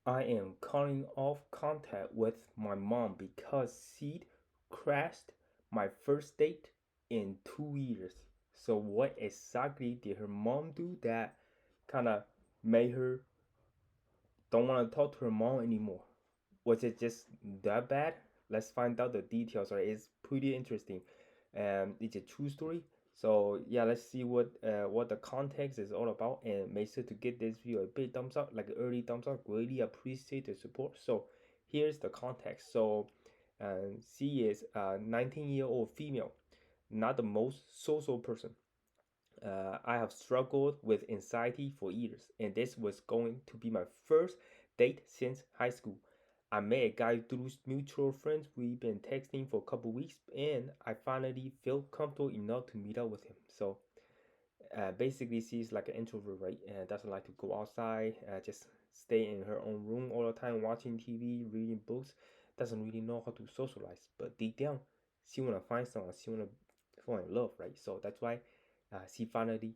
I am cutting off contact with my mom because she crashed my first date in 2 years. So, what exactly did her mom do that kind of made her don't want to talk to her mom anymore? Was it just that bad? Let's find out the details. Right, it's pretty interesting. It's a true story. So yeah, let's see what the context is all about, and make sure to give this video a big thumbs up, like an early thumbs up. Really appreciate the support. So here's the context. So she is a 19-year-old female, not the most social person. I have struggled with anxiety for years, and this was going to be my first date since high school. I met a guy through mutual friends. We've been texting for a couple weeks, and I finally felt comfortable enough to meet up with him. So basically, she's like an introvert, right? And doesn't like to go outside, just stay in her own room all the time, watching TV, reading books. Doesn't really know how to socialize, but deep down, she wanna find someone. She wanna fall in love, right? So that's why she finally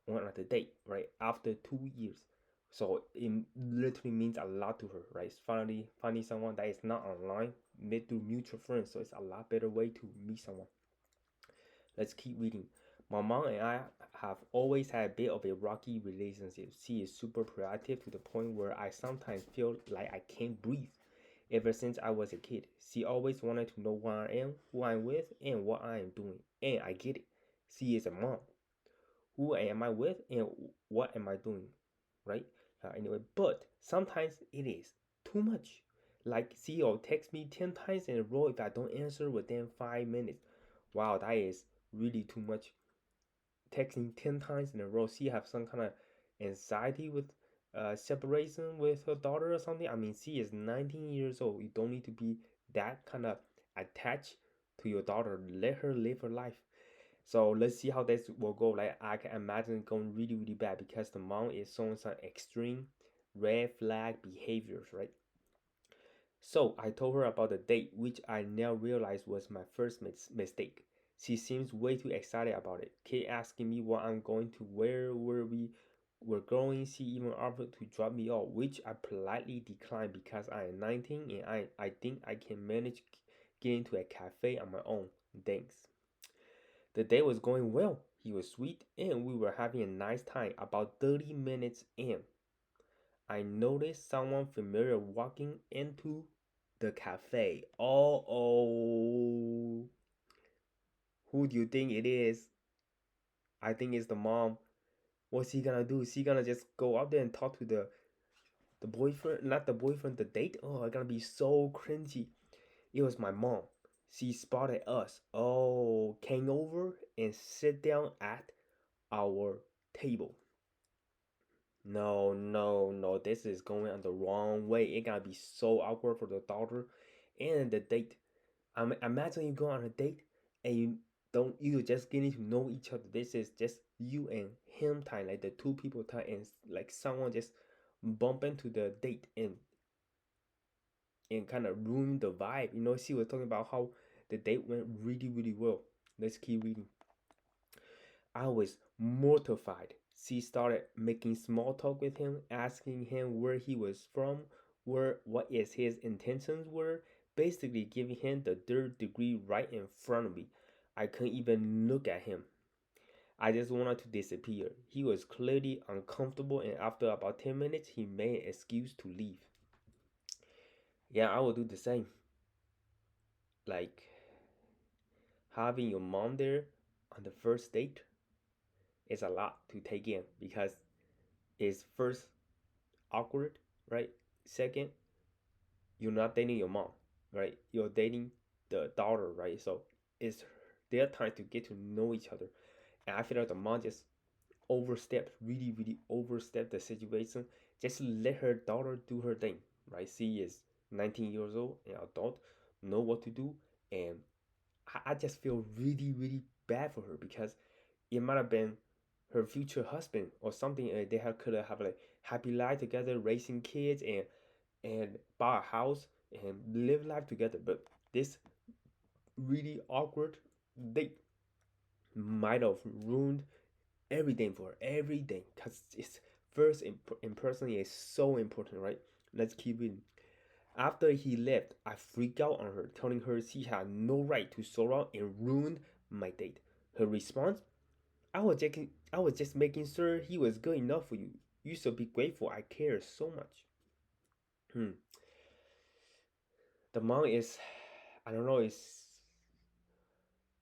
went on the date, right? After 2 years. So it literally means a lot to her, right? It's finally finding someone that is not online, met through mutual friends. So it's a lot better way to meet someone. Let's keep reading. My mom and I have always had a bit of a rocky relationship. She is super proactive to the point where I sometimes feel like I can't breathe. Ever since I was a kid, she always wanted to know where I am, who I'm with, and what I am doing. And I get it. She is a mom. Who am I with, and what am I doing, right? Anyway, but sometimes it is too much. Like CEO text me 10 times in a row if I don't answer within 5 minutes. Wow, that is really too much. Texting 10 times in a row. She have some kind of anxiety with separation with her daughter or something. I mean, she is 19 years old. You don't need to be that kind of attached to your daughter. Let her live her life. So let's see how this will go. Like I can imagine it going really, really bad because the mom is showing some extreme red flag behaviors, right? So I told her about the date, which I now realize was my first mistake. She seems way too excited about it. Kept asking me what I'm going to wear, where we were going. She even offered to drop me off, which I politely declined because I am 19 and I think I can manage getting to a cafe on my own. Thanks. The day was going well. He was sweet and we were having a nice time. About 30 minutes in, I noticed someone familiar walking into the cafe. Oh, who do you think it is? I think it's the mom. What's he gonna do? Is he gonna just go up there and talk to the boyfriend? Not the boyfriend, the date? Oh, it's gonna be so cringy. It was my mom. She spotted us. Oh, came over and sit down at our table. No, no, no. This is going on the wrong way. It gotta be so awkward for the daughter and the date. Imagine you go on a date and you just getting to know each other. This is just you and him time, like the two people time, and like someone just bump into the date and kind of ruin the vibe. She was talking about how the date went really, really well. Let's keep reading. I was mortified. She started making small talk with him, asking him where he was from, what his intentions were, basically giving him the third degree right in front of me. I couldn't even look at him. I just wanted to disappear. He was clearly uncomfortable, and after about 10 minutes, he made an excuse to leave. Yeah, I will do the same. Like having your mom there on the first date is a lot to take in because it's first awkward, right? Second, you're not dating your mom, right? You're dating the daughter, right? So it's their time to get to know each other. And I feel like the mom just overstepped, really, really overstepped the situation. Just let her daughter do her thing, right? She is 19 years old, an adult, know what to do. And I just feel really, really bad for her because it might have been her future husband or something. They could have like happy life together, raising kids and buy a house and live life together. But this really awkward date might have ruined everything for her, everything. Because it's first impression is so important, right? Let's keep reading. After he left, I freaked out on her, telling her she had no right to surround and ruin my date. Her response, I was just making sure he was good enough for you. You should be grateful I care so much. Hmm. The mom is, I don't know, is,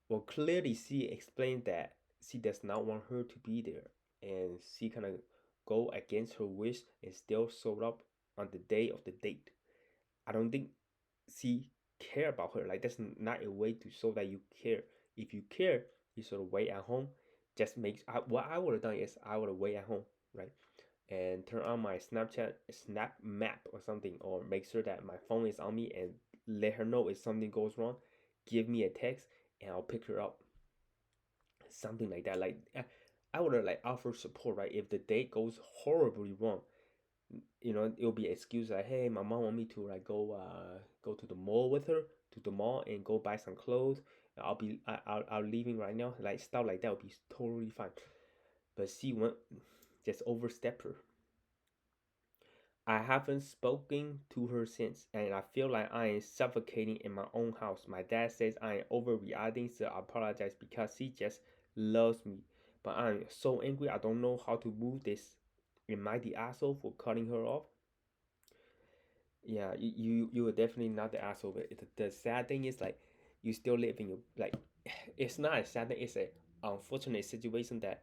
well, clearly she explained that she does not want her to be there. And she kind of go against her wish and still showed up on the day of the date. I don't think she care about her. Like that's not a way to show that you care. If you care, you sort of wait at home. Just make what I would have done is I would have wait at home, right, and turn on my Snapchat Snap Map or something, or make sure that my phone is on me and let her know if something goes wrong. Give me a text and I'll pick her up. Something like that. Like I would have like offer support, right? If the date goes horribly wrong, it'll be an excuse like, hey, my mom want me to like go to the mall with her, to the mall and go buy some clothes. I'll leaving right now. Like stuff like that would be totally fine. But she went just overstepped her. I haven't spoken to her since, and I feel like I am suffocating in my own house. My dad says I am overreacting, so I apologize because she just loves me. But I'm so angry, I don't know how to move this. Am I the asshole for cutting her off? Yeah, you were definitely not the asshole. But the sad thing is like you still live in your like. It's not a sad thing. It's a unfortunate situation that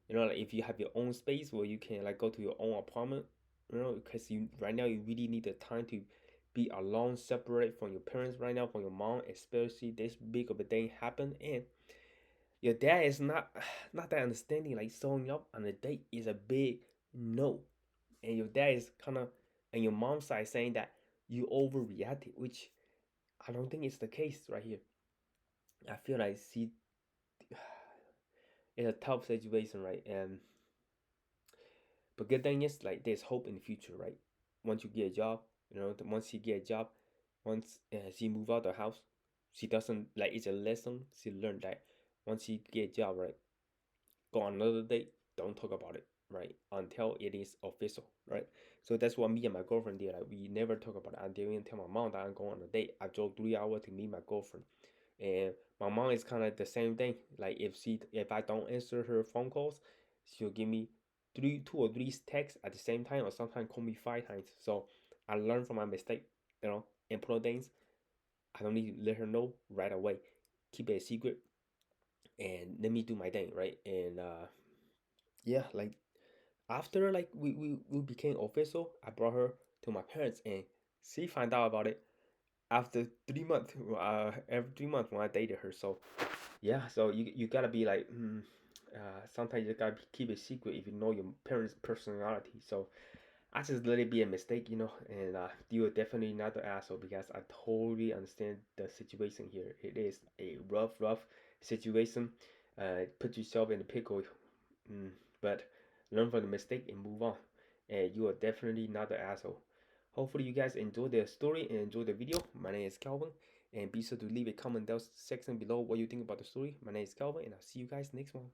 like if you have your own space where you can like go to your own apartment, because you right now you really need the time to be alone, separate from your parents right now, from your mom, especially this big of a thing happened, and your dad is not that understanding. Like showing up on a date is a big no, and your dad is kind of, and your mom's side saying that you overreacted, which I don't think is the case right here. I feel like see, it's a tough situation, right? And but good thing is like there's hope in the future, right? Once you get a job, once she get a job, once she move out the house, she doesn't like it's a lesson she learned that once she get a job, right? Go on another date, don't talk about it, right? Until it is official, right? So that's what me and my girlfriend did. Like we never talk about it. I didn't even tell my mom that I'm going on a date. I drove 3 hours to meet my girlfriend, and my mom is kind of the same thing. Like if I don't answer her phone calls, she'll give me two or three texts at the same time, or sometimes call me 5 times. So I learned from my mistake. Important things I don't need to let her know right away. Keep it a secret and let me do my thing, right? And yeah, like after like we became official, I brought her to my parents and she found out about it after 3 months. Every 3 months when I dated her. So yeah, so you gotta be like, sometimes you gotta keep it secret if you know your parents' personality. So I just let it be a mistake, and you are definitely not the asshole because I totally understand the situation here. It is a rough situation. Put yourself in the pickle, mm, but learn from the mistake and move on. And you are definitely not the asshole. Hopefully, you guys enjoy the story and enjoy the video. My name is Calvin, and be sure to leave a comment down section below what you think about the story. My name is Calvin, and I'll see you guys next one.